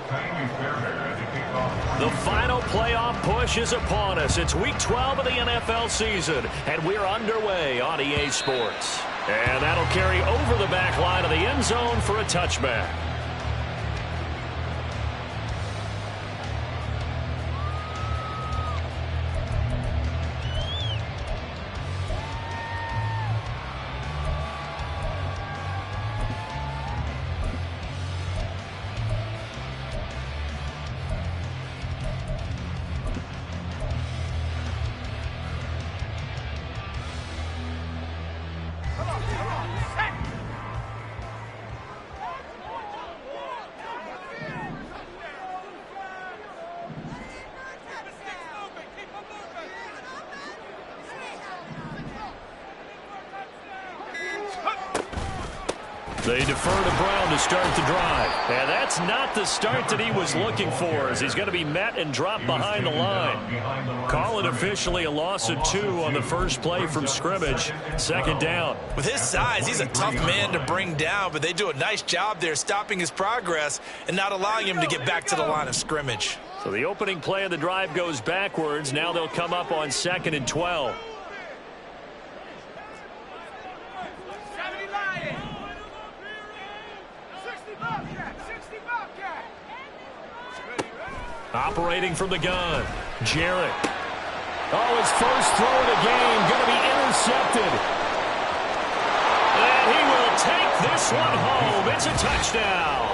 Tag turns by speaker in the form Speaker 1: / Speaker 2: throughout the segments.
Speaker 1: The final playoff push is upon us. It's Week 12 of the NFL season, and we're underway on EA Sports. And that'll carry over the back line of the end zone for a touchback. They defer to Brown to start the drive. And that's not the start that he was looking for, as he's going to be met and dropped behind the line. Call it officially a loss of 2 on the first play from scrimmage. Second down.
Speaker 2: With his size, he's a tough man to bring down, but they do a nice job there stopping his progress and not allowing him to get back to the line of scrimmage.
Speaker 1: So the opening play of the drive goes backwards. Now they'll come up on 2nd and 12. Operating from the gun, Jarrett. Oh, his first throw of the game going to be intercepted. And he will take this one home. It's a touchdown.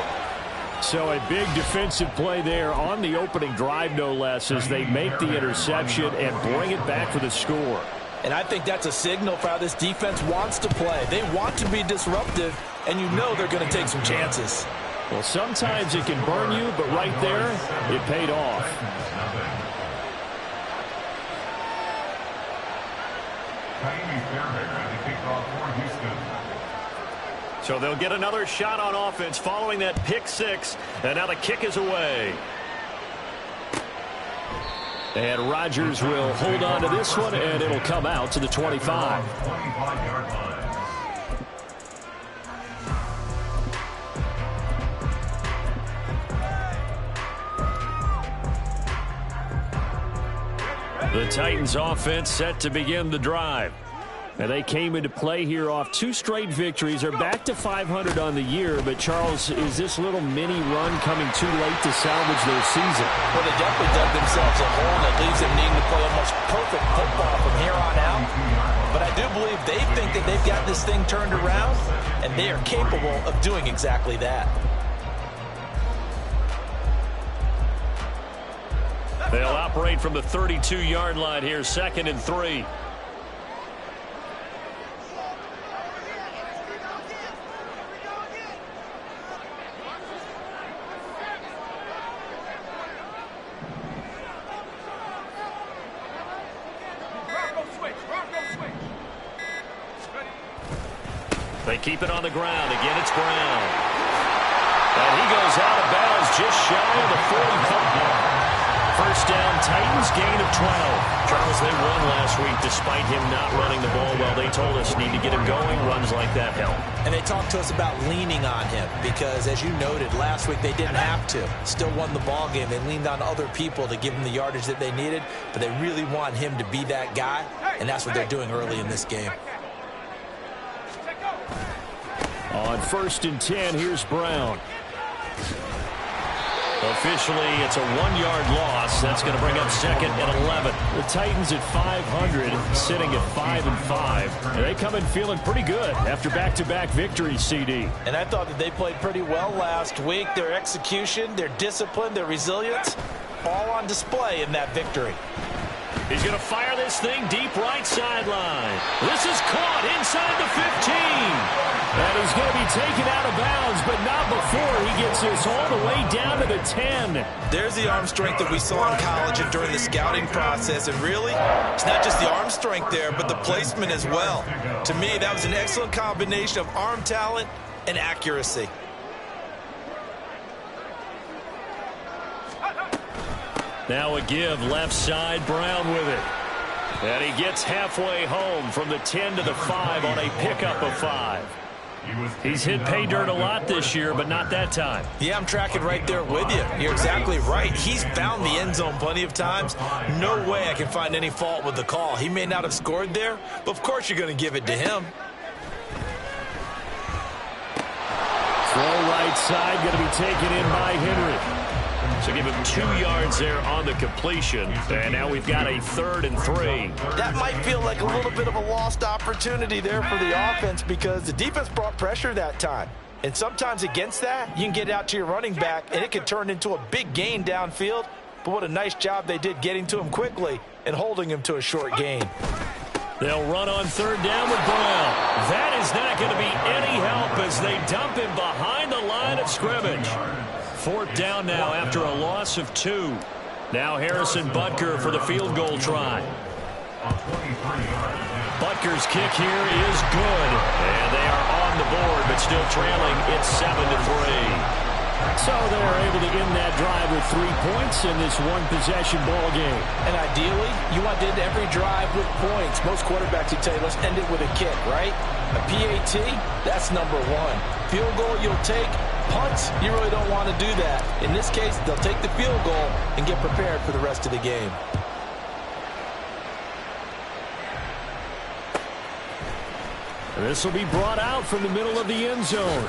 Speaker 1: So a big defensive play there on the opening drive, no less, as they make the interception and bring it back for the score.
Speaker 2: And I think that's a signal for how this defense wants to play. They want to be disruptive, and you know they're going to take some chances.
Speaker 1: Well, sometimes it can burn you, but right there, it paid off. So they'll get another shot on offense following that pick 6, and now the kick is away. And Rodgers will hold on to this one, and it'll come out to the 25. The Titans offense set to begin the drive. And they came into play here off 2 straight victories. They're back to 500 on the year. But, Charles, is this little mini run coming too late to salvage their season?
Speaker 2: Well, they definitely dug themselves a hole that leaves them needing to play almost perfect football from here on out. But I do believe they think that they've got this thing turned around, and they are capable of doing exactly that.
Speaker 1: They'll operate from the 32-yard line here, 2nd and 3. They keep it on the ground. Again, it's Brown. And he goes out of bounds just shy of the 45. First down, Titans, gain of 12. Charles, they won last week despite him not running the ball well. They told us need to get him going. Runs like that help.
Speaker 2: And they talked to us about leaning on him because, as you noted, last week they didn't have to. Still won the ball game. They leaned on other people to give them the yardage that they needed, but they really want him to be that guy, and that's what they're doing early in this game.
Speaker 1: On 1st and 10, here's Brown. Officially, it's a 1-yard loss. That's going to bring up 2nd and 11. The Titans at 500, sitting at 5-5. And they come in feeling pretty good after back-to-back victories, CD.
Speaker 2: And I thought that they played pretty well last week. Their execution, their discipline, their resilience, all on display in that victory.
Speaker 1: He's going to fire this thing deep right sideline. This is caught inside the 15. And he's going to be taken out of bounds, but not before he gets this all the way down to the 10.
Speaker 2: There's the arm strength that we saw in college and during the scouting process. And really, it's not just the arm strength there, but the placement as well. To me, that was an excellent combination of arm talent and accuracy.
Speaker 1: Now a give left side, Brown with it. And he gets halfway home from the 10 to the 5 on a pickup of 5. He's hit pay dirt a lot this year, but not that time.
Speaker 2: Yeah, I'm tracking right there with you. You're exactly right. He's found the end zone plenty of times. No way I can find any fault with the call. He may not have scored there, but of course you're going to give it to him.
Speaker 1: Throw right side, going to be taken in by Henry. So give him 2 yards there on the completion. And now we've got a 3rd and 3.
Speaker 2: That might feel like a little bit of a lost opportunity there for the offense because the defense brought pressure that time. And sometimes against that, you can get out to your running back, and it can turn into a big gain downfield. But what a nice job they did getting to him quickly and holding him to a short gain.
Speaker 1: They'll run on 3rd down with Brown. That is not going to be any help as they dump him behind the line of scrimmage. 4th down now after a loss of 2. Now Harrison Butker for the field goal try. Butker's kick here is good. And they are on the board, but still trailing. It's 7-3. So they're able to end that drive with 3 points in this one-possession ball game.
Speaker 2: And ideally, you want to end every drive with points. Most quarterbacks would tell you, let's end it with a kick, right? A PAT, that's number 1. Field goal you'll take. Punts, you really don't want to do that. In this case, they'll take the field goal and get prepared for the rest of the game.
Speaker 1: This will be brought out from the middle of the end zone.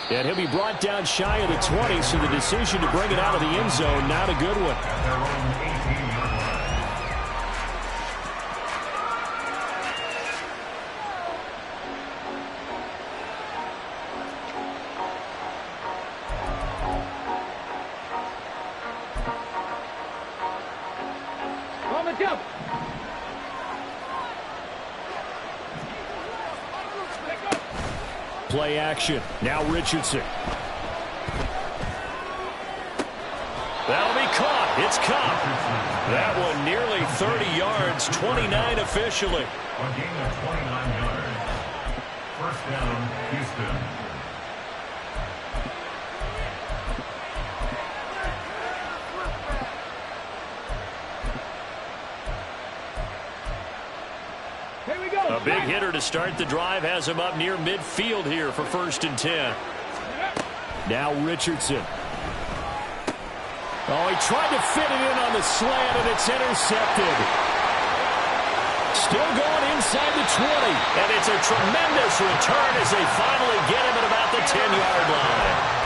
Speaker 1: And he'll be brought down shy of the 20, so the decision to bring it out of the end zone, not a good one. Play action. Now Richardson. That'll be caught. It's caught. That one nearly 30 yards, 29 officially.
Speaker 3: A gain of 29 yards. 1st down, Houston.
Speaker 1: A big hitter to start the drive has him up near midfield here for 1st and 10. Now Richardson. Oh, he tried to fit it in on the slant, and it's intercepted. Still going inside the 20. And it's a tremendous return as they finally get him at about the 10-yard line.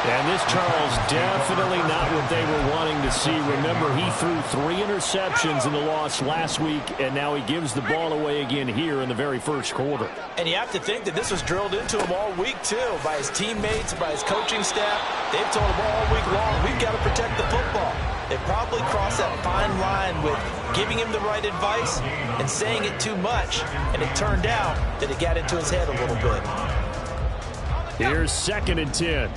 Speaker 1: And this, Charles, definitely not what they were wanting to see. Remember, he threw 3 interceptions in the loss last week, and now he gives the ball away again here in the very 1st quarter.
Speaker 2: And you have to think that this was drilled into him all week, too, by his teammates, by his coaching staff. They've told him all week long, we've got to protect the football. They probably crossed that fine line with giving him the right advice and saying it too much, and it turned out that it got into his head a little bit.
Speaker 1: Here's 2nd and 10.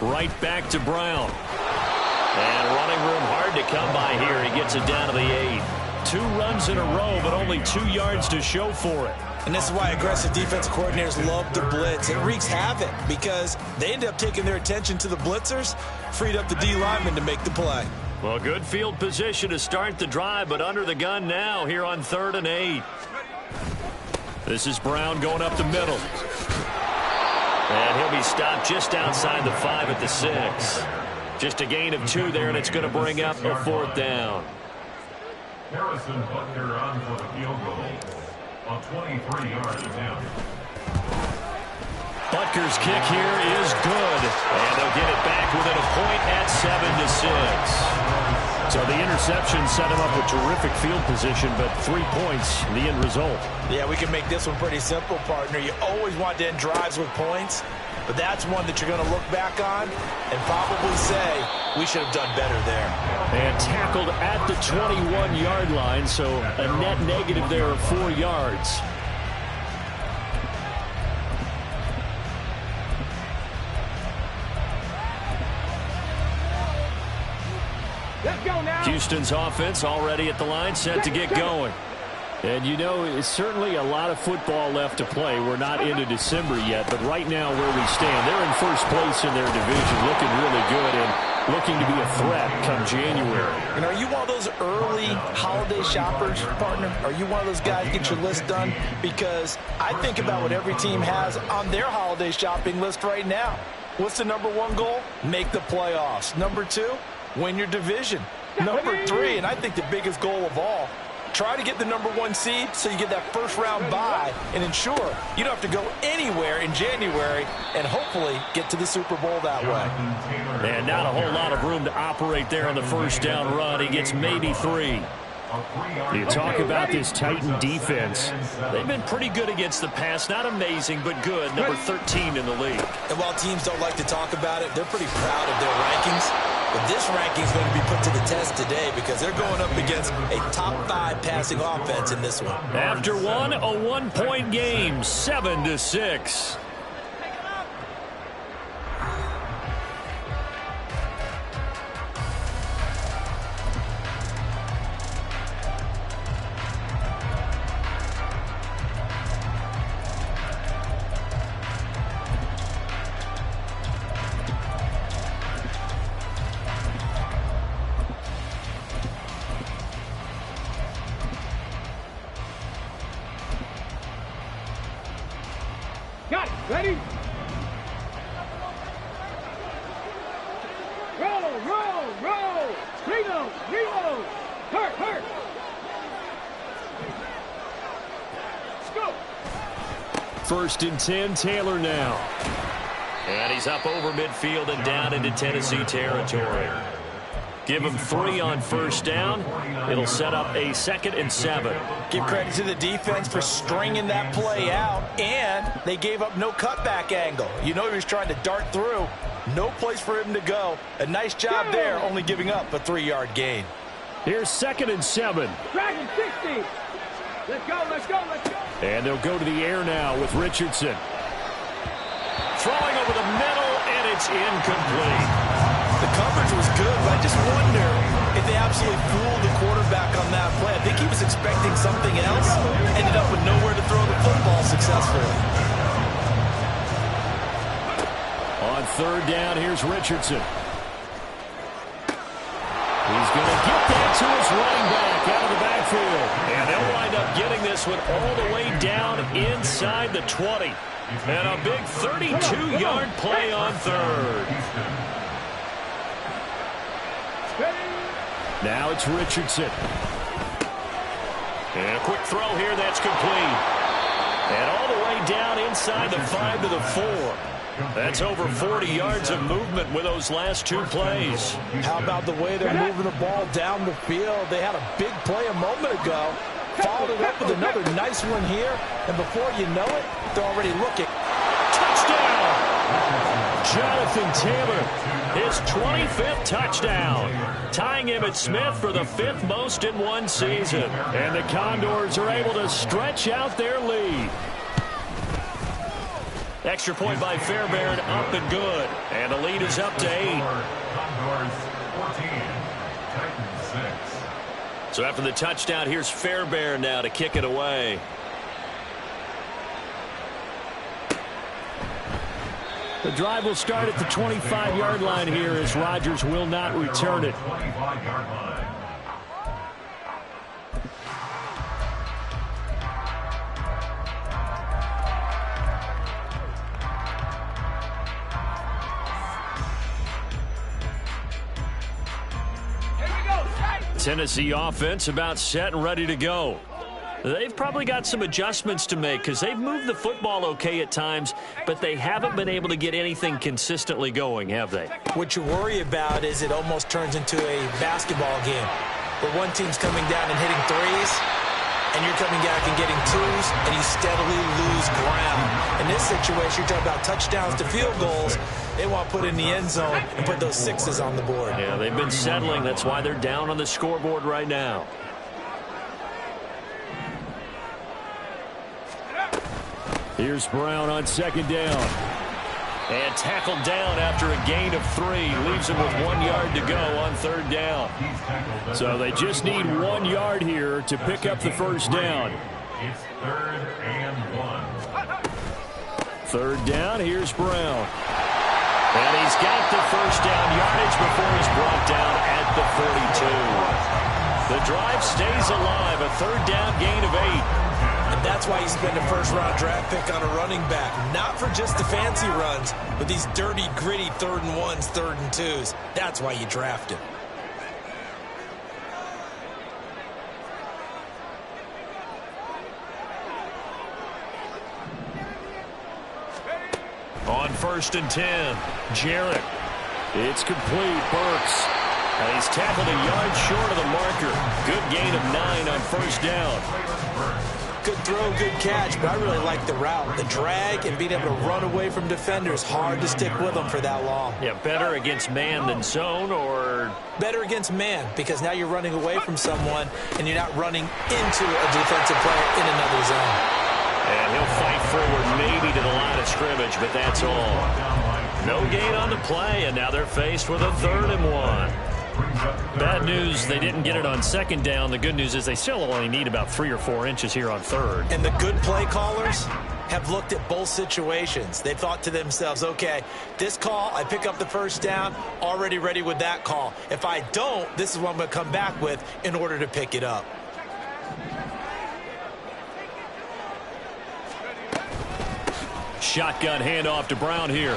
Speaker 1: Right back to Brown. And running room hard to come by here. He gets it down to the 8. 2 runs in a row, but only 2 yards to show for it.
Speaker 2: And this is why aggressive defensive coordinators love to blitz. It wreaks havoc because they end up taking their attention to the blitzers, freed up the D lineman to make the play.
Speaker 1: Well, good field position to start the drive, but under the gun now here on 3rd and 8. This is Brown going up the middle. And he'll be stopped just outside the 5 at the 6. Just a gain of 2 there, and it's going to bring up a 4th down.
Speaker 3: Harrison Butker on for the field goal. On 23 yards now.
Speaker 1: Butker's kick here is good. And they'll get it back within a point at 7-6. So the interception set him up with terrific field position, but 3 points, the end result.
Speaker 2: Yeah, we can make this one pretty simple, partner. You always want to end drives with points, but that's one that you're going to look back on and probably say, we should have done better there.
Speaker 1: And tackled at the 21-yard line, so a net negative there of 4 yards. Houston's offense already at the line, set to get going. And, you know, it's certainly a lot of football left to play. We're not into December yet, but right now where we stand, they're in first place in their division, looking really good. And looking to be a threat come January.
Speaker 2: And are you one of those early holiday shoppers, partner? Are you one of those guys get your list done? Because I think about what every team has on their holiday shopping list right now. What's the number one goal? Make the playoffs. Number two, win your division. Number three, and I think the biggest goal of all, try to get the number one seed so you get that first round bye and ensure you don't have to go anywhere in January and hopefully get to the Super Bowl that way.
Speaker 1: And not a whole lot of room to operate there on the first down run. He gets maybe 3. You talk about this Titan defense. They've been pretty good against the pass. Not amazing, but good. Number 13 in the league.
Speaker 2: And while teams don't like to talk about it, they're pretty proud of their rankings. But this ranking is going to be put to the test today because they're going up against a top 5 passing offense in this one.
Speaker 1: After one, a 1-point game, 7-6.
Speaker 4: Got it. Ready? Roll. Reload. Hurt. Let's go.
Speaker 1: 1st and 10, Taylor now. And he's up over midfield and down into Tennessee territory. Give him 3 on first down. It'll set up a 2nd and 7.
Speaker 2: Give credit to the defense for stringing that play out, and they gave up no cutback angle. You know he was trying to dart through. No place for him to go. A nice job there, only giving up a 3-yard gain.
Speaker 1: Here's 2nd and 7.
Speaker 4: Dragon 60. Let's go.
Speaker 1: And they'll go to the air now with Richardson. Throwing over the middle, and it's incomplete.
Speaker 2: The coverage was good, but I just wonder if they absolutely fooled the quarterback on that play. I think he was expecting something else. Ended up with nowhere to throw the football successfully.
Speaker 1: On 3rd down, here's Richardson. He's going to get that to his running back out of the backfield. And they'll wind up getting this one all the way down inside the 20. And a big 32-yard play on 3rd. Now it's Richardson. And a quick throw here that's complete. And all the way down inside the 5 to the 4. That's over 40 yards of movement with those last 2 plays.
Speaker 2: How about the way they're moving the ball down the field? They had a big play a moment ago. Followed it up with another nice one here. And before you know it, they're already looking.
Speaker 1: Touchdown! Jonathan Taylor, his 25th touchdown, tying him at Smith for the 5th most in one season. And the Condors are able to stretch out their lead. Extra point by Fairbairn, up and good. And the lead is up to 8.
Speaker 3: Condors 14, Titans 6.
Speaker 1: So after the touchdown, here's Fairbairn now to kick it away. The drive will start at the 25-yard line here as Rodgers will not return it.
Speaker 3: 25-yard line.
Speaker 1: Tennessee offense about set and ready to go. They've probably got some adjustments to make because they've moved the football okay at times, but they haven't been able to get anything consistently going, have they?
Speaker 2: What you worry about is it almost turns into a basketball game where one team's coming down and hitting threes, and you're coming back and getting twos, and you steadily lose ground. In this situation, you're talking about touchdowns to field goals. They want to put in the end zone and put those 6s on the board.
Speaker 1: Yeah, they've been settling. That's why they're down on the scoreboard right now. Here's Brown on 2nd down. And tackled down after a gain of 3. Leaves him with 1 yard to go on 3rd down. So they just need 1 yard here to pick up the first down.
Speaker 3: It's 3rd and 1.
Speaker 1: 3rd down, here's Brown. And he's got the first down yardage before he's brought down at the 42. The drive stays alive, a third down gain of 8.
Speaker 2: And that's why you spend a first-round draft pick on a running back. Not for just the fancy runs, but these dirty, gritty 3rd and 1s, 3rd and 2s. That's why you draft him.
Speaker 1: On 1st and 10, Jarrett. It's complete, Burks. And he's tackled a yard short of the marker. Good gain of 9 on 1st down.
Speaker 2: Good throw, good catch, but I really like the route. The drag and being able to run away from defenders. Hard to stick with them for that long.
Speaker 1: Yeah, better against man than zone, or?
Speaker 2: Better against man, because now you're running away from someone and you're not running into a defensive player in another zone.
Speaker 1: And he'll fight forward maybe to the line of scrimmage, but that's all. No gain on the play, and now they're faced with a 3rd and 1. Bad news, they didn't get it on 2nd down. The good news is they still only need about 3 or 4 inches here on 3rd.
Speaker 2: And the good play callers have looked at both situations. They thought to themselves, okay, this call, I pick up the first down, already ready with that call. If I don't, this is what I'm going to come back with in order to pick it up.
Speaker 1: Shotgun handoff to Brown here.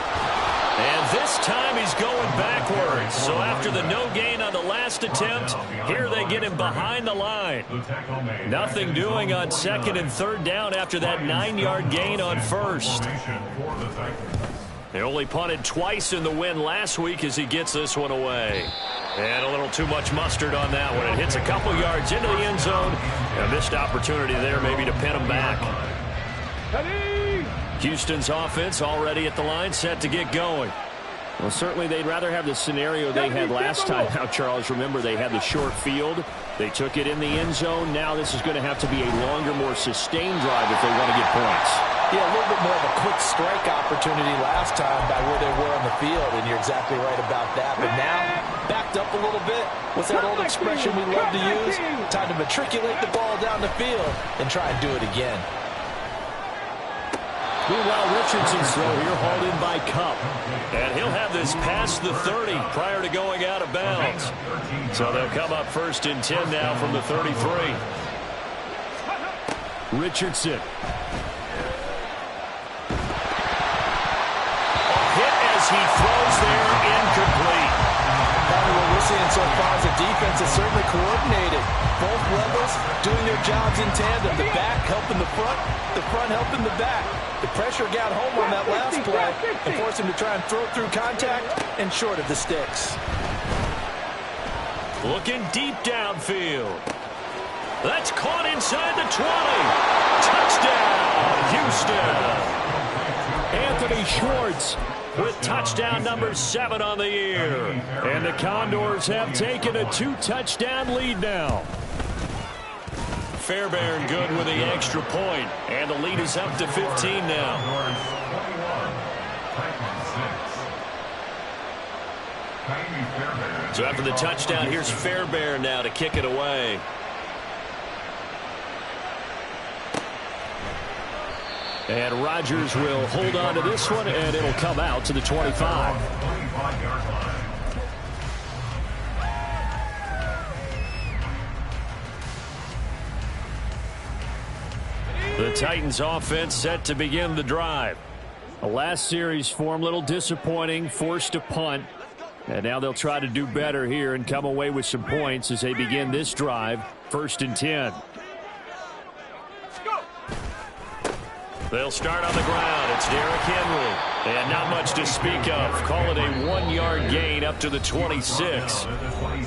Speaker 1: And this time he's going backwards. So after the no gain on the last attempt, here they get him behind the line. Nothing doing on 2nd and 3rd down after that 9-yard gain on 1st. They only punted twice in the win last week as he gets this one away. And a little too much mustard on that one. It hits a couple yards into the end zone. A missed opportunity there maybe to pin him back. Houston's offense already at the line, set to get going. Well, certainly they'd rather have the scenario they had last time. Now, Charles, remember they had the short field. They took it in the end zone. Now this is going to have to be a longer, more sustained drive if they want to get points.
Speaker 2: Yeah, a little bit more of a quick strike opportunity last time by where they were on the field, and you're exactly right about that. But now, backed up a little bit. What's that old expression we love to use? Time to matriculate the ball down the field and try and do it again.
Speaker 1: Meanwhile, Richardson's throw here hauled in by Cup. And he'll have this past the 30 prior to going out of bounds. So they'll come up 1st and 10 now from the 33. Richardson. A hit as he throws there, incomplete.
Speaker 2: What we're seeing so far is the defense is certainly coordinated. Both levels doing their jobs in tandem. The back helping the front helping the back. The pressure got home on that last play and forced him to try and throw through contact and short of the sticks.
Speaker 1: Looking deep downfield. That's caught inside the 20. Touchdown, Houston. Anthony Schwartz with touchdown number 7 on the year. And the Condors have taken a 2-touchdown lead now. Fairbairn good with the extra point, and the lead is up to 15 now. So after the touchdown, here's Fairbairn now to kick it away. And Rodgers will hold on to this one, and it'll come out to the 25. The Titans offense set to begin the drive. The last series form, a little disappointing, forced to punt. And now they'll try to do better here and come away with some points as they begin this drive, 1st and 10. They'll start on the ground. It's Derrick Henry. And not much to speak of. Call it a 1-yard gain up to the 26.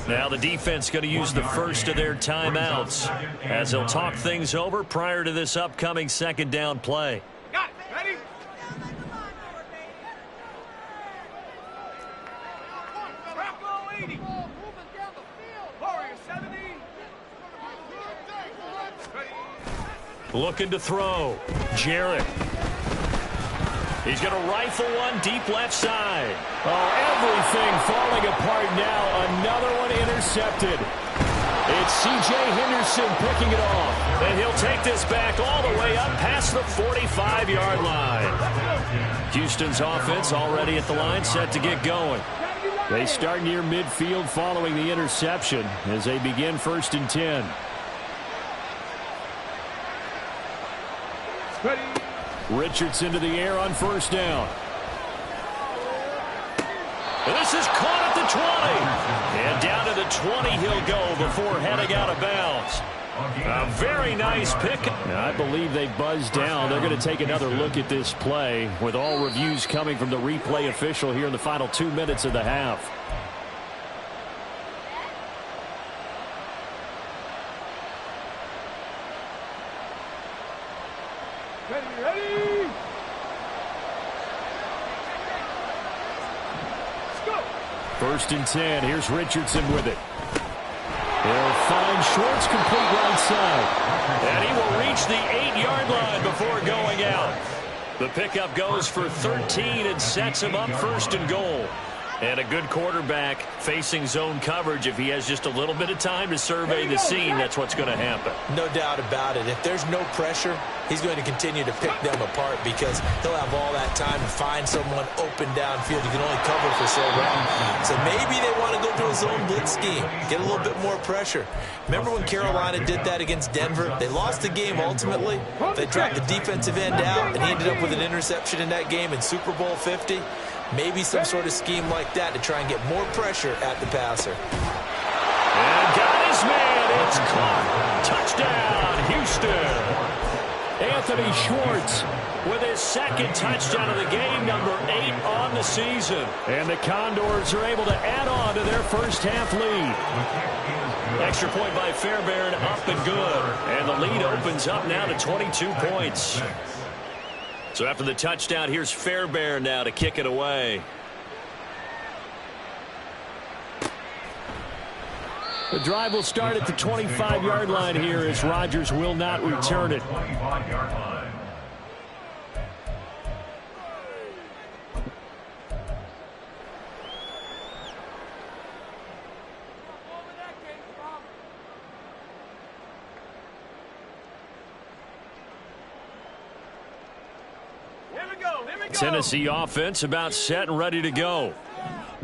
Speaker 1: Now the defense going to use the first of their timeouts as they'll talk things over prior to this upcoming 2nd down play.
Speaker 4: Got it. Ready? Bravo 80. Warrior 70.
Speaker 1: Looking to throw. Jarrett. He's going to rifle one deep left side. Oh, everything falling apart now. Another one intercepted. It's C.J. Henderson picking it off. And he'll take this back all the way up past the 45-yard line. Houston's offense already at the line, set to get going. They start near midfield following the interception as they begin 1st and 10. Richardson to the air on 1st down. And this is caught at the 20. And down to the 20 he'll go before heading out of bounds. A very nice pick. I believe they buzzed down. They're going to take another look at this play with all reviews coming from the replay official here in the final 2 minutes of the half.
Speaker 4: Ready. Let's go.
Speaker 1: 1st and 10. Here's Richardson with it. They'll find Schwartz complete right side. And he will reach the 8-yard line before going out. The pickup goes for 13 and sets him up 1st and goal. And a good quarterback facing zone coverage. If he has just a little bit of time to survey the scene, that's what's going to happen.
Speaker 2: No doubt about it. If there's no pressure, he's going to continue to pick them apart because he'll have all that time to find someone open downfield. You can only cover for so long. So maybe they want to go to a zone blitz scheme, get a little bit more pressure. Remember when Carolina did that against Denver? They lost the game ultimately. They dropped the defensive end out, and he ended up with an interception in that game in Super Bowl 50. Maybe some sort of scheme like that to try and get more pressure at the passer.
Speaker 1: And got his man. It's caught. Touchdown, Houston. Anthony Schwartz with his 2nd touchdown of the game, number 8 on the season. And the Condors are able to add on to their first half lead. Extra point by Fairbairn, up and good. And the lead opens up now to 22 points. So after the touchdown, here's Fairbairn now to kick it away. The drive will start at the 25-yard line here as Rodgers will not return it. Tennessee offense about set and ready to go.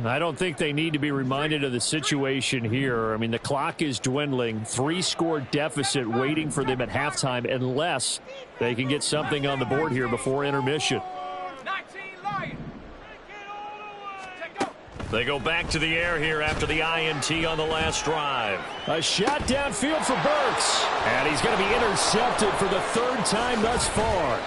Speaker 1: I don't think they need to be reminded of the situation here. I mean, the clock is dwindling. 3-score deficit waiting for them at halftime unless they can get something on the board here before intermission. They go back to the air here after the INT on the last drive. A shot downfield for Burks. And he's going to be intercepted for the 3rd time thus far.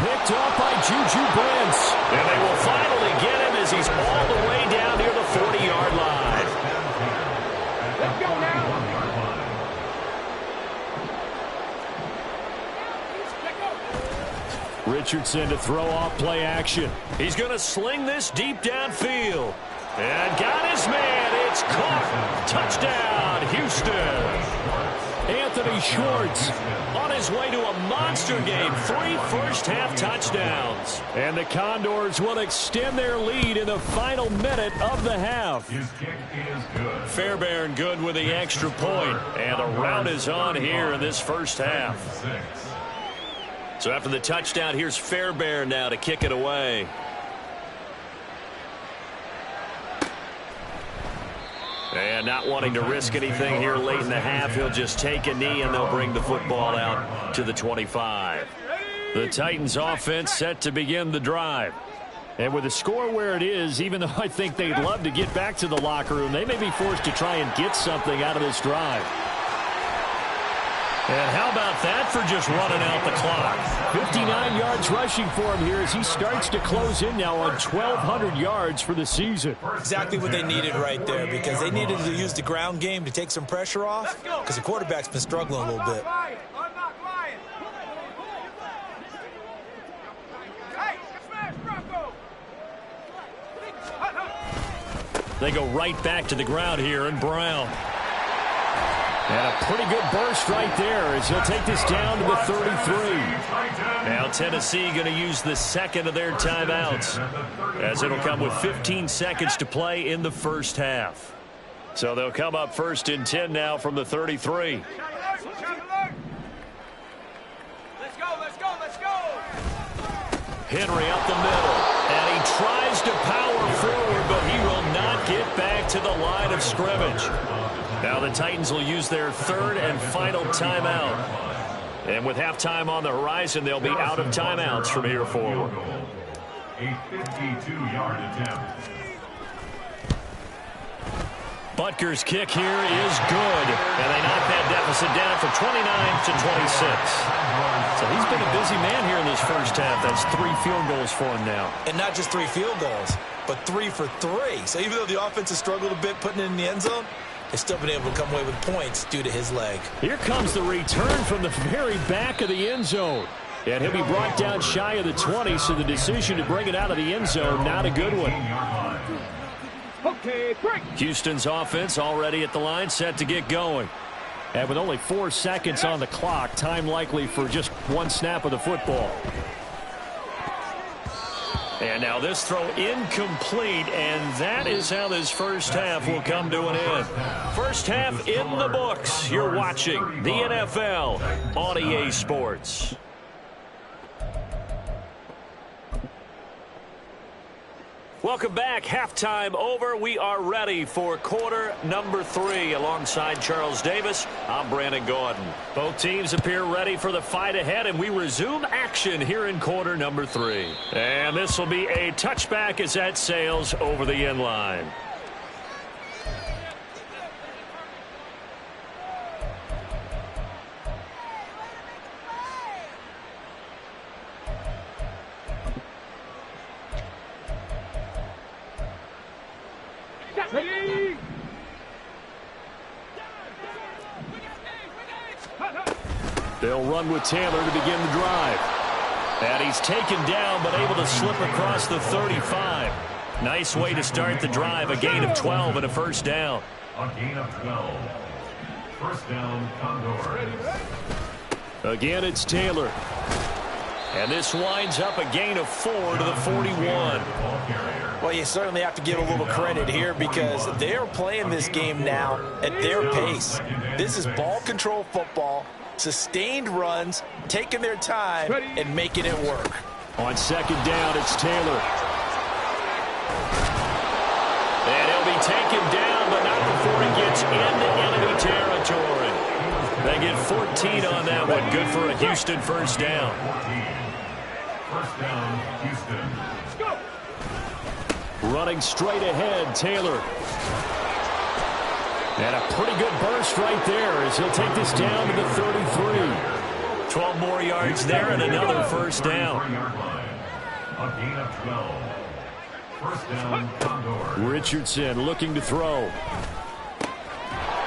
Speaker 1: Picked up by Juju Brents. And they will finally get him as he's all the way down near the 40-yard line.
Speaker 4: Let's go now.
Speaker 1: Richardson to throw off play action. He's going to sling this deep downfield. And got his man. It's caught. Touchdown, Houston. Anthony Schwartz on his way to a monster game. 3 first-half touchdowns. And the Condors will extend their lead in the final minute of the half.
Speaker 3: His kick is good.
Speaker 1: Fairbairn good with the extra point. And the rout is on here in this first half. So after the touchdown, here's Fairbairn now to kick it away. And not wanting to risk anything here late in the half, he'll just take a knee and they'll bring the football out to the 25. The Titans offense set to begin the drive. And with the score where it is, even though I think they'd love to get back to the locker room, they may be forced to try and get something out of this drive. And how about that for just running out the clock? 59 yards rushing for him here as he starts to close in now on 1,200 yards for the season.
Speaker 2: Exactly what they needed right there because they needed to use the ground game to take some pressure off because the quarterback's been struggling a little bit.
Speaker 4: I'm not lying. Hey, smash Bronco.
Speaker 1: They go right back to the ground here in Brown. And a pretty good burst right there as he'll take this down to the 33. Now Tennessee going to use the second of their timeouts as it'll come with 15 seconds to play in the first half. So they'll come up 1st and 10 now from the 33. Henry up the middle. And he tries to power forward, but he will not get back to the line of scrimmage. Now the Titans will use their third and final timeout. And with halftime on the horizon, they'll be out of timeouts from here forward.
Speaker 3: A 52-yard attempt.
Speaker 1: Butker's kick here is good. And they knock that deficit down from 29-26. So he's been a busy man here in this first half. That's 3 field goals for him now.
Speaker 2: And not just 3 field goals, but 3 for 3. So even though the offense has struggled a bit putting it in the end zone, they've still been able to come away with points due to his leg.
Speaker 1: Here comes the return from the very back of the end zone. And he'll be brought down shy of the 20, so the decision to bring it out of the end zone, not a good one.
Speaker 4: Okay, break.
Speaker 1: Houston's offense already at the line, set to get going. And with only 4 seconds on the clock, time likely for just 1 snap of the football. And now this throw incomplete, and that is how this first half will come to an end. First half in the books. You're watching the NFL on EA Sports. Welcome back. Halftime over. We are ready for quarter number 3. Alongside Charles Davis, I'm Brandon Gordon. Both teams appear ready for the fight ahead, and we resume action here in quarter number 3. And this will be a touchback as that sails over the end line.
Speaker 4: Ready.
Speaker 1: They'll run with Taylor to begin the drive. And he's taken down but able to slip across the 35. Nice way to start the drive. A gain of 12 and a first down.
Speaker 3: A gain of 12. First down, Condors.
Speaker 1: Again, it's Taylor. And this winds up a gain of 4 to the 41.
Speaker 2: Well, you certainly have to give a little credit here because they're playing this game now at their pace. This is ball control football, sustained runs, taking their time, and making it work.
Speaker 1: On second down, it's Taylor. And he'll be taken down, but not before he gets into enemy territory. They get 14 on that one. Good for a Houston first down.
Speaker 3: First down, Houston.
Speaker 1: Running straight ahead, Taylor. And a pretty good burst right there as he'll take this down to the 33. 12 more yards there and another first down.
Speaker 3: A gain of 12. First down, Condors.
Speaker 1: Richardson looking to throw.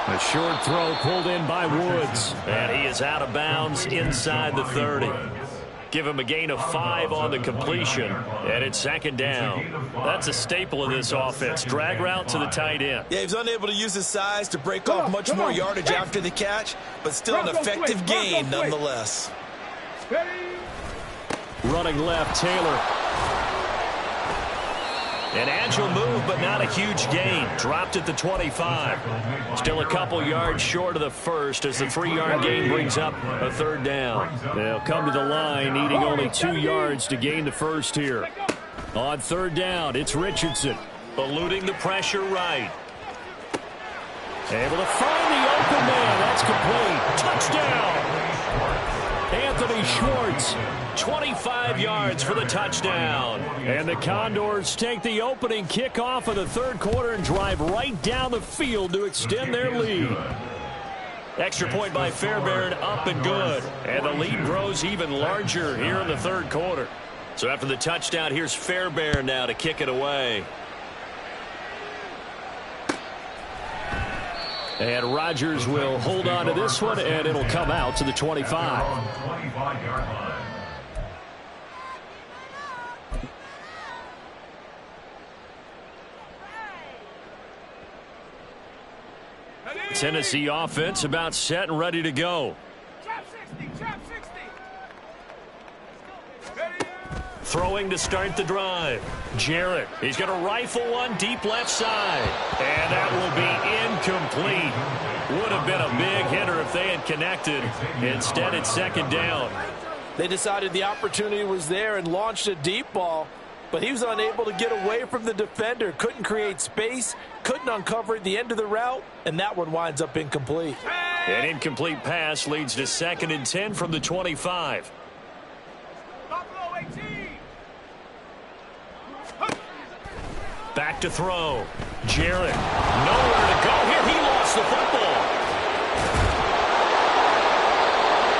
Speaker 1: A short throw pulled in by Woods. And he is out of bounds inside the 30. Give him a gain of 5 on the completion. And it's second down. That's a staple of this offense. Drag route to the tight end.
Speaker 2: Yeah, he was unable to use his size to break off much more yardage after the catch, but still an effective gain nonetheless.
Speaker 1: Running left, Taylor. An agile move, but not a huge gain. Dropped at the 25. Still a couple yards short of the first as the 3-yard gain brings up a third down. They'll come to the line, needing only 2 yards to gain the first here. On third down, it's Richardson. Eluding the pressure right. Able to find the open man. That's complete. Touchdown! Anthony Schwartz. 25 yards for the touchdown. And the Condors take the opening kickoff of the third quarter and drive right down the field to extend their lead. Extra point by Fairbairn, up and good. And the lead grows even larger here in the third quarter. So after the touchdown, here's Fairbairn now to kick it away. And Rodgers will hold on to this one, and it'll come out to the 25.
Speaker 3: 25-yard line.
Speaker 1: Tennessee offense about set and ready to go.
Speaker 4: Trap 60, trap 60.
Speaker 1: Throwing to start the drive. Jarrett, he's going to rifle one deep left side. And that will be incomplete. Would have been a big hitter if they had connected. Instead, it's second down.
Speaker 2: They decided the opportunity was there and launched a deep ball, but he was unable to get away from the defender, couldn't create space, couldn't uncover the end of the route, and that one winds up incomplete.
Speaker 1: An incomplete pass leads to 2nd and 10 from the 25.
Speaker 4: Buffalo 18.
Speaker 1: Back to throw. Jarrett, nowhere to go here. He lost the football.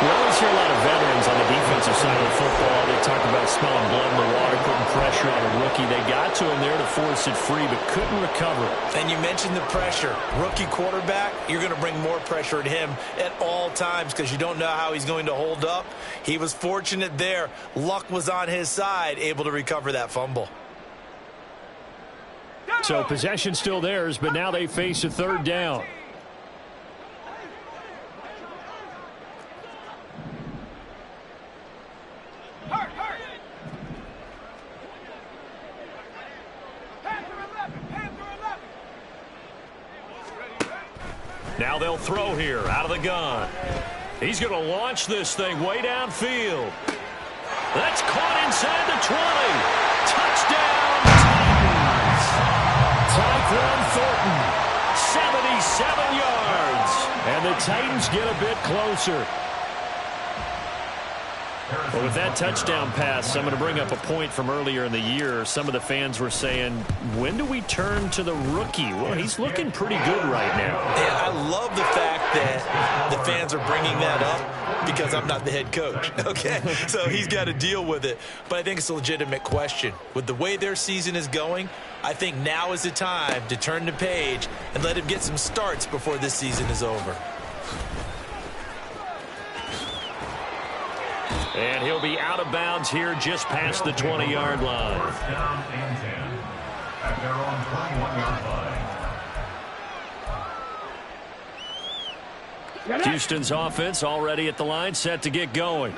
Speaker 1: We always hear a lot of veterans on the defensive side of the football. They talk about smelling blood in the water, putting pressure on a rookie. They got to him there to force it free, but couldn't recover.
Speaker 2: And you mentioned the pressure. Rookie quarterback, you're going to bring more pressure at him at all times because you don't know how he's going to hold up. He was fortunate there. Luck was on his side, able to recover that fumble.
Speaker 1: So possession still theirs, but now they face a 3rd down. Now they'll throw here out of the gun. He's going to launch this thing way downfield. That's caught inside the 20. Touchdown, Titans. Tyquan Thornton, 77 yards. And the Titans get a bit closer. Well, with that touchdown pass, I'm going to bring up a point from earlier in the year. Some of the fans were saying, when do we turn to the rookie? Well, he's looking pretty good right now.
Speaker 2: Yeah, I love the fact that the fans are bringing that up because I'm not the head coach, okay? So he's got to deal with it. But I think it's a legitimate question. With the way their season is going, I think now is the time to turn the page and let him get some starts before this season is over.
Speaker 1: And he'll be out of bounds here just past the 20-yard line.
Speaker 3: 1st down and 10 at their own 21-yard line.
Speaker 1: Houston's offense already at the line, set to get going.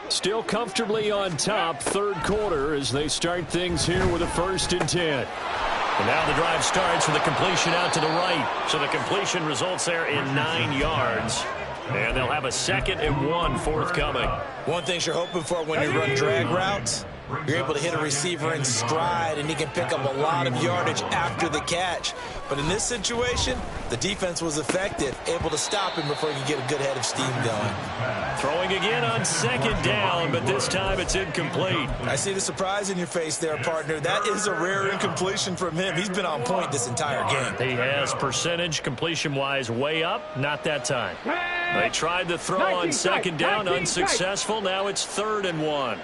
Speaker 1: Still comfortably on top, 3rd quarter as they start things here with a 1st and 10. And now the drive starts with a completion out to the right. So the completion results there in 9 yards. And they'll have a 2nd and 1 forthcoming.
Speaker 2: One thing you're hoping for when you run drag routes, you're able to hit a receiver in stride, and he can pick up a lot of yardage after the catch. But in this situation, the defense was effective, able to stop him before he could get a good head of steam going.
Speaker 1: Throwing again on 2nd down, but this time it's incomplete.
Speaker 2: I see the surprise in your face there, partner. That is a rare incompletion from him. He's been on point this entire game.
Speaker 1: He has percentage completion-wise way up, not that time. They tried to throw on 2nd down, unsuccessful. Now it's 3rd and 1.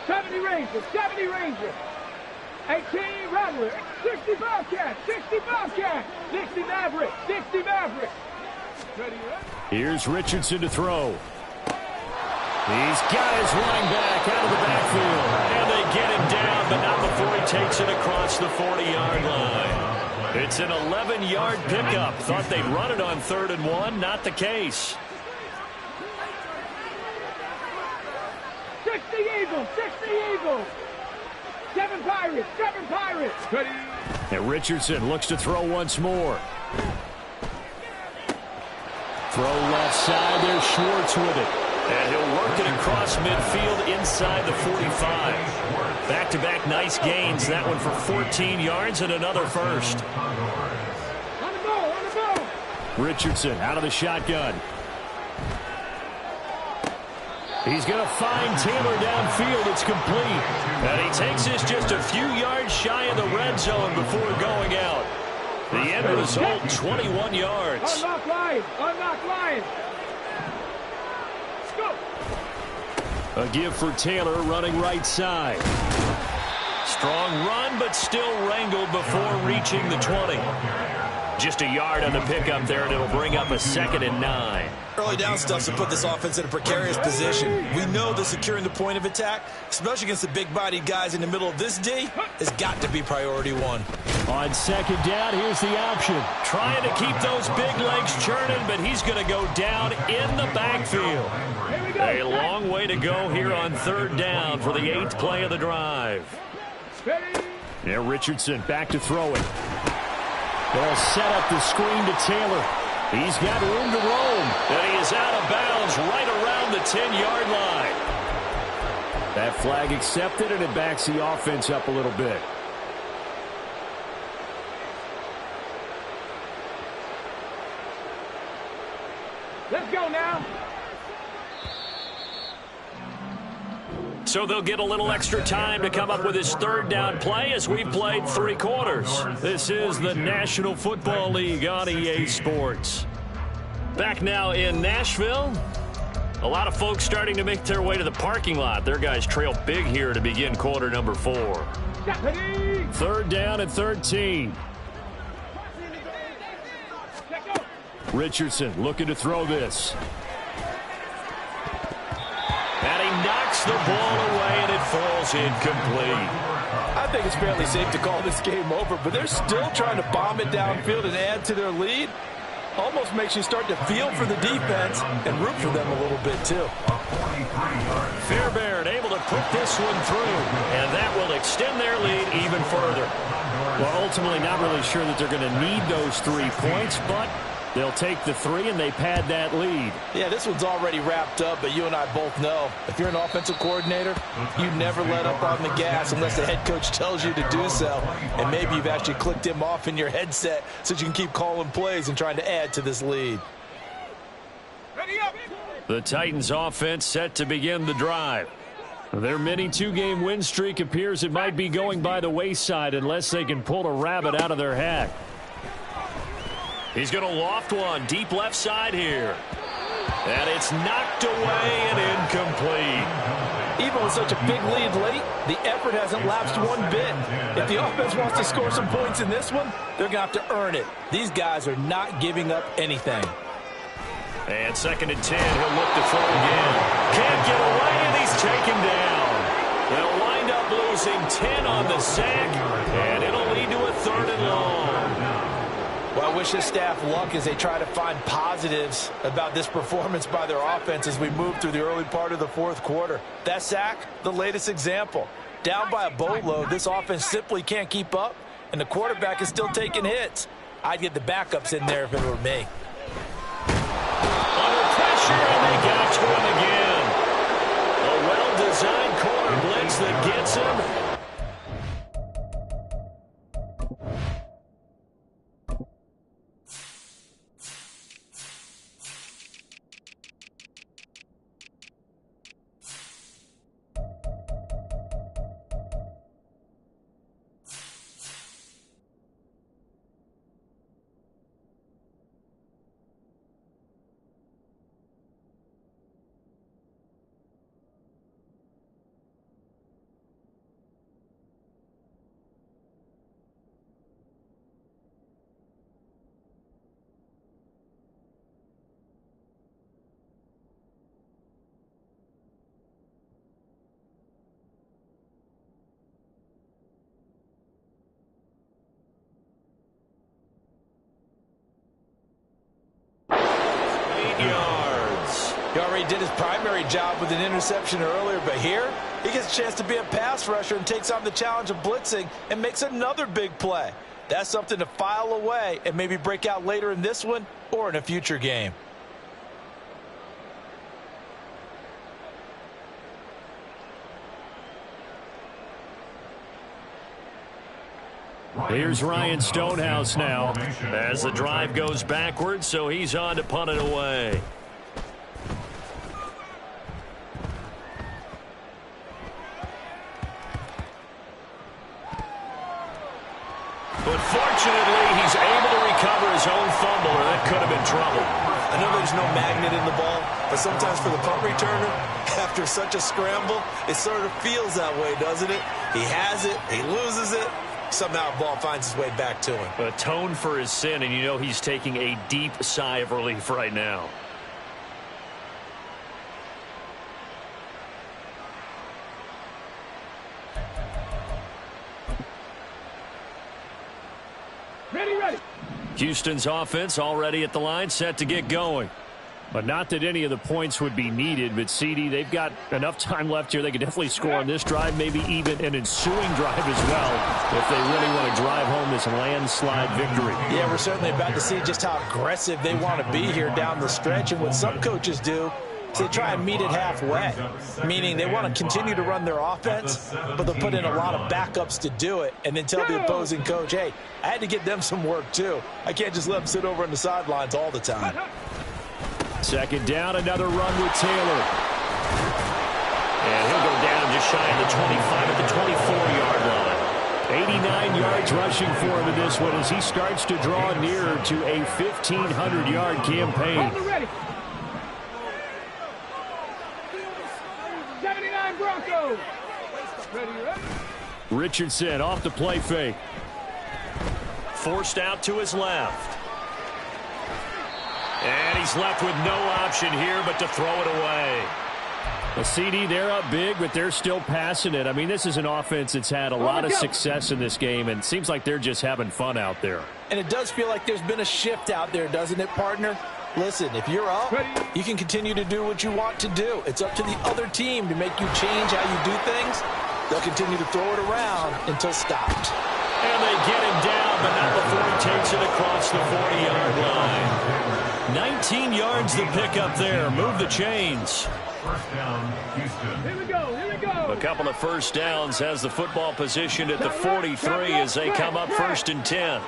Speaker 4: 70 Rangers, 70 Rangers. 18 Rattler, 60 Bobcat, 60 Bobcat, 60 Maverick, 60 Maverick.
Speaker 1: Here's Richardson to throw. He's got his running back out of the backfield. And they get him down, but not before he takes it across the 40-yard line. It's an 11-yard pickup. Thought they'd run it on 3rd and 1. Not the case.
Speaker 4: 60 Eagles, 60 Eagles. 7 Pirates, 7 Pirates. Ready.
Speaker 1: And Richardson looks to throw once more. Throw left side. There's Schwartz with it. And he'll work it across midfield inside the 45. Back-to-back nice gains. That one for 14 yards and another 1st.
Speaker 4: On the ball, on the ball.
Speaker 1: Richardson out of the shotgun. He's going to find Taylor downfield. It's complete. And he takes this just a few yards shy of the red zone before going out. The end result, 21 yards.
Speaker 4: Unlock Lions, unlock Lions. Let's go.
Speaker 1: A give for Taylor running right side. Strong run, but still wrangled before reaching the 20. Just a yard on the pickup there, and it'll bring up a 2nd and 9.
Speaker 2: Early down stuff to put this offense in a precarious position. We know that securing the point of attack, especially against the big-bodied guys in the middle of this D, has got to be priority 1.
Speaker 1: On 2nd down, here's the option. Trying to keep those big legs churning, but he's going to go down in the backfield. A long way to go here on 3rd down for the 8th play of the drive. Yeah, Richardson back to throw it. They'll set up the screen to Taylor. He's got room to roam. And he is out of bounds right around from the 10-yard line.
Speaker 5: That flag accepted, and it backs the offense up a little bit.
Speaker 4: Let's go now.
Speaker 1: So they'll get a little extra time to come up with his third down play as we've played 3 quarters. This is the National Football League on EA Sports. Back now in Nashville. A lot of folks starting to make their way to the parking lot. Their guys trail big here to begin quarter number 4.
Speaker 5: Third down and 13. Richardson looking to throw this.
Speaker 1: And he knocks the ball away, and it falls incomplete.
Speaker 2: I think it's fairly safe to call this game over, but they're still trying to bomb it downfield and add to their lead. Almost makes you start to feel for the defense and root for them a little bit, too.
Speaker 1: Fairbairn able to put this one through, and that will extend their lead even further.
Speaker 5: Well, ultimately not really sure that they're going to need those 3 points, but they'll take the 3 and they pad that lead.
Speaker 2: Yeah, this one's already wrapped up, but you and I both know if you're an offensive coordinator, you never let up on the gas unless the head coach tells you to do so. And maybe you've actually clicked him off in your headset so you can keep calling plays and trying to add to this lead.
Speaker 1: The Titans offense set to begin the drive.
Speaker 5: Their mini 2-game win streak appears it might be going by the wayside unless they can pull a rabbit out of their hat.
Speaker 1: He's going to loft one deep left side here. And it's knocked away and incomplete.
Speaker 2: Even with such a big lead late, the effort hasn't lapsed one bit. If the offense wants to score some points in this one, they're going to have to earn it. These guys are not giving up anything.
Speaker 1: And 2nd and 10, he'll look to throw again. Can't get away, and he's taken down. They'll wind up losing 10 on the sack, and it'll lead to a 3rd and long.
Speaker 2: Well, I wish this staff luck as they try to find positives about this performance by their offense as we move through the early part of the 4th quarter. That sack, the latest example. Down by a boatload, this offense simply can't keep up, and the quarterback is still taking hits. I'd get the backups in there if it were me.
Speaker 1: Under pressure, and they got to him again. A well-designed corner blitz that gets him.
Speaker 2: He already did his primary job with an interception earlier, but here he gets a chance to be a pass rusher and takes on the challenge of blitzing and makes another big play. That's something to file away and maybe break out later in this one or in a future game.
Speaker 5: Here's Ryan Stonehouse now.
Speaker 1: As the drive goes backwards, so he's on to punt it away. But fortunately, he's able to recover his own fumble, or that could have been trouble.
Speaker 2: I know there's no magnet in the ball, but sometimes for the punt returner, after such a scramble, it sort of feels that way, doesn't it? He has it, he loses it, somehow the ball finds its way back to him.
Speaker 1: Atone for his sin, and you know he's taking a deep sigh of relief right now.
Speaker 4: Ready.
Speaker 5: Houston's offense already at the line, set to get going. But not that any of the points would be needed, but CD, they've got enough time left here. They could definitely score on this drive, maybe even an ensuing drive as well, if they really want to drive home this landslide victory.
Speaker 2: Yeah, we're certainly about to see just how aggressive they want to be here down the stretch. And what some coaches do So they try and meet it halfway, meaning they want to continue to run their offense, but they'll put in a lot of backups to do it and then tell the opposing coach, hey, I had to get them some work too. I can't just let them sit over on the sidelines all the time.
Speaker 5: Second down, another run with Taylor. And he'll go down just shy of the 25 at the 24-yard line. 89 yards rushing for him in this one as he starts to draw nearer to a 1,500-yard campaign.
Speaker 4: 79 Broncos. Ready.
Speaker 5: Richardson off the play fake.
Speaker 1: Forced out to his left. And he's left with no option here but to throw it away.
Speaker 5: The CD, they're up big, but they're still passing it. I mean, this is an offense that's had a lot of success in this game, and it seems like they're just having fun out there.
Speaker 2: And it does feel like there's been a shift out there, doesn't it, partner? Listen, if you're up, you can continue to do what you want to do. It's up to the other team to make you change how you do things. They'll continue to throw it around until stopped.
Speaker 1: And they get him down, but not before he takes it across the 40-yard line. 19 yards to pick up there. Move the chains.
Speaker 3: First down, Houston.
Speaker 4: Here we go.
Speaker 1: A couple of first downs has the football positioned at the 43 as they come up 1st and 10.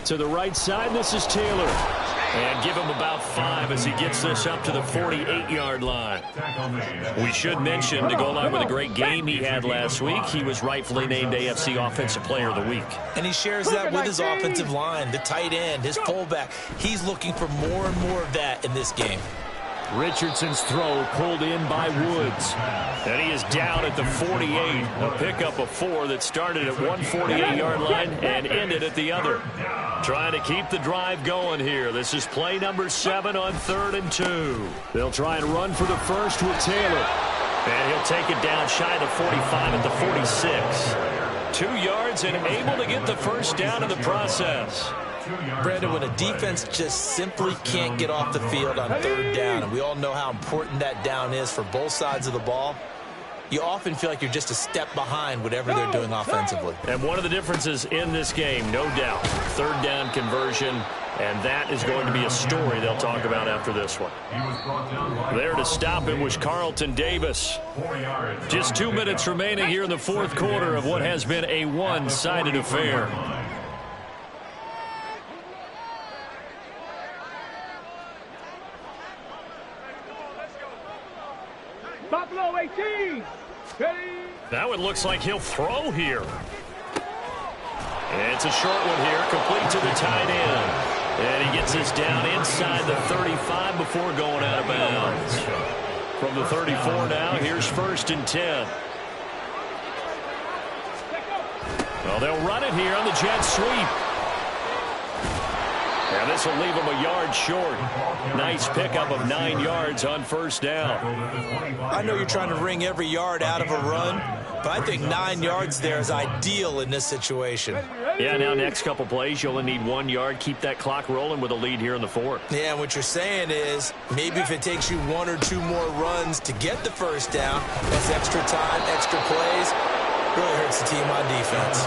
Speaker 5: To the right side, this is Taylor.
Speaker 1: And give him about 5 as he gets this up to the 48-yard line. We should mention, to go along with a great game he had last week, he was rightfully named AFC Offensive Player of the Week.
Speaker 2: And he shares that with his offensive line, the tight end, his fullback. He's looking for more and more of that in this game.
Speaker 5: Richardson's throw pulled in by Woods.
Speaker 1: And he is down at the 48. A pickup of 4 that started at one 48-yard line and ended at the other. Trying to keep the drive going here. This is play number 7 on 3rd and 2.
Speaker 5: They'll try and run for the first with Taylor.
Speaker 1: And he'll take it down shy of the 45 at the 46. 2 yards and able to get the first down in the process.
Speaker 2: Brandon, when a defense just simply can't get off the field on 3rd down, and we all know how important that down is for both sides of the ball, you often feel like you're just a step behind whatever they're doing offensively.
Speaker 1: And one of the differences in this game, no doubt, 3rd down conversion, and that is going to be a story they'll talk about after this one. There to stop it was Carlton Davis. Just 2 minutes remaining here in the 4th quarter of what has been a one-sided affair.
Speaker 4: Buffalo 18. Ready.
Speaker 1: Now it looks like he'll throw here. And it's a short one here, complete to the tight end. And he gets this down inside the 35 before going out of bounds. From the 34 now, here's 1st and 10. Well, they'll run it here on the jet sweep. And this will leave him a yard short. Nice pickup of 9 yards on 1st down.
Speaker 2: I know you're trying to wring every yard out of a run, but I think 9 yards there is ideal in this situation.
Speaker 1: Yeah, now next couple plays, you only need 1 yard. Keep that clock rolling with a lead here in the 4th.
Speaker 2: Yeah, and what you're saying is maybe if it takes you 1 or 2 more runs to get the first down, that's extra time, extra plays. Really hurts the team on defense.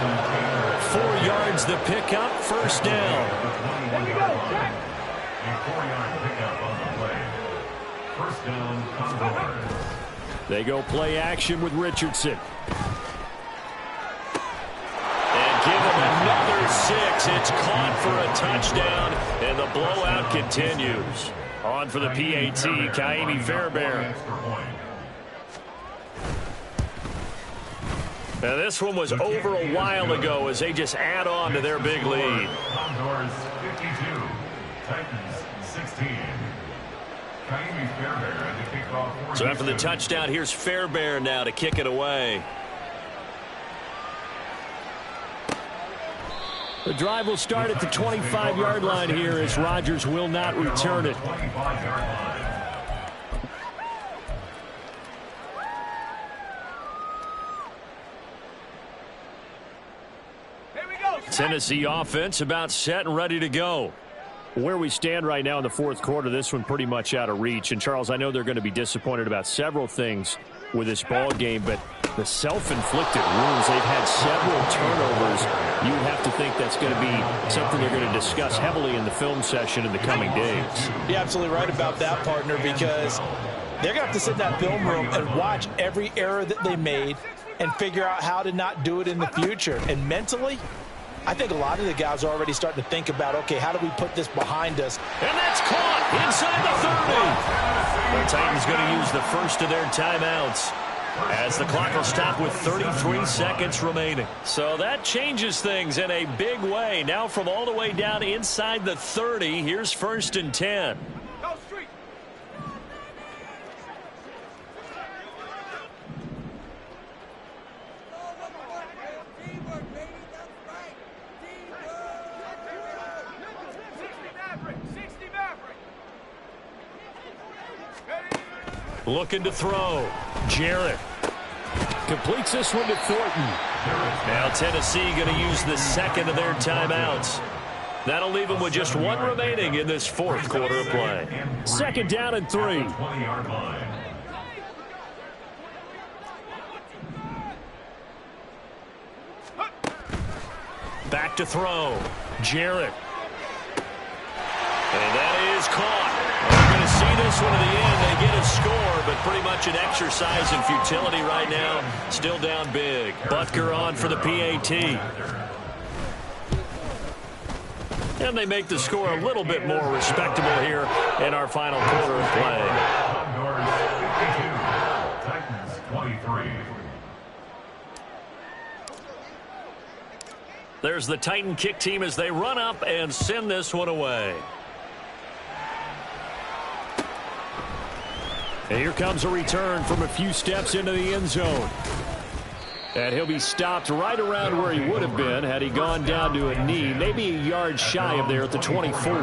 Speaker 1: 4 yards the pickup, 1st down.
Speaker 4: There we go. Check.
Speaker 3: A 4-yard pickup on the play. First down, Commodores.
Speaker 5: They go play action with Richardson.
Speaker 1: And give him another 6. It's caught for a touchdown, and the blowout continues. On for the PAT, Kaimi Fairbairn. Now this one was over a while ago as they just add on to their big lead.
Speaker 3: Commodores 52, Titans 16. Kaimi Fairbairn to kick off.
Speaker 1: So after the touchdown, here's Fairbairn now to kick it away.
Speaker 5: The drive will start at the 25-yard line here as Rodgers will not return it.
Speaker 3: 25-yard line.
Speaker 5: Tennessee offense about set and ready to go. Where we stand right now in the 4th quarter, this one pretty much out of reach. And, Charles, I know they're going to be disappointed about several things with this ball game, but The self-inflicted wounds. They've had several turnovers. You would have to think that's going to be something they're going to discuss heavily in the film session in the coming days.
Speaker 2: You're absolutely right about that, partner, because they're going to have to sit in that film room and watch every error that they made and figure out how to not do it in the future. And mentally, I think a lot of the guys are already starting to think about, okay, how do we put this behind us?
Speaker 5: And that's caught inside the 30. The Titans going to use the first of their timeouts, as the clock will stop with 33 seconds remaining. So that changes things in a big way. Now from all the way down inside the 30, here's 1st and 10. Looking to throw. Jarrett completes this one to Thornton. Now Tennessee going to use the second of their timeouts. That'll leave them with just one remaining in this fourth quarter of play. 2nd down and 3.
Speaker 3: 20-yard line.
Speaker 5: Back to throw. Jarrett. And that is caught. We're going to see this one to the end. They get a score, but pretty much an exercise in futility right now. Still down big. Butker on for the PAT. And they make the score a little bit more respectable here in our final quarter of play.
Speaker 3: Titans 23.
Speaker 5: There's the Titan kick team as they run up and send this one away. And here comes a return from a few steps into the end zone. And he'll be stopped right around where he would have been had he gone down to a knee, maybe a yard shy of there at the 24.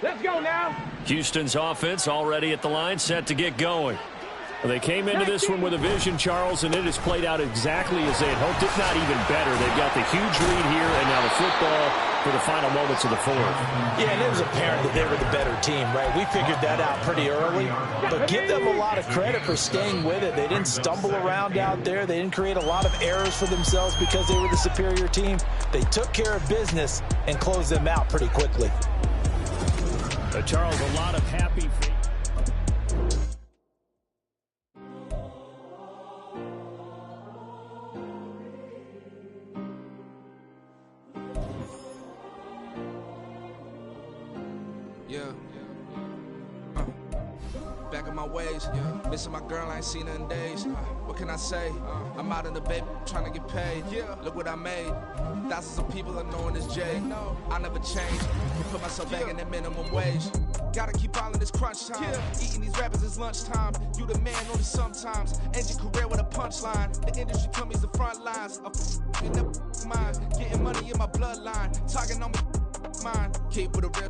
Speaker 4: Let's go now.
Speaker 5: Houston's offense already at the line, set to get going. Well, they came into this one with a vision, Charles, and it has played out exactly as they had hoped, if not even better. They've got the huge lead here, and now the football for the final moments of the fourth.
Speaker 2: Yeah, and it was apparent that they were the better team, right? We figured that out pretty early, but give them a lot of credit for staying with it. They didn't stumble around out there. They didn't create a lot of errors for themselves because they were the superior team. They took care of business and closed them out pretty quickly.
Speaker 5: Charles, a lot of happy feet.
Speaker 6: Back in my ways, missing my girl, I ain't seen her in days. What can I say? I'm out in the baby, trying to get paid. Look what I made. Thousands of people are knowing this Jay. I never change. Put myself back in the minimum wage. Gotta keep all in this crunch time. Eating these rappers is lunchtime. You the man, only sometimes. End your career with a punchline. The industry told me it's the front lines. I'm in the mind. Getting money in my bloodline. Talking on me, mine. Keep with a real.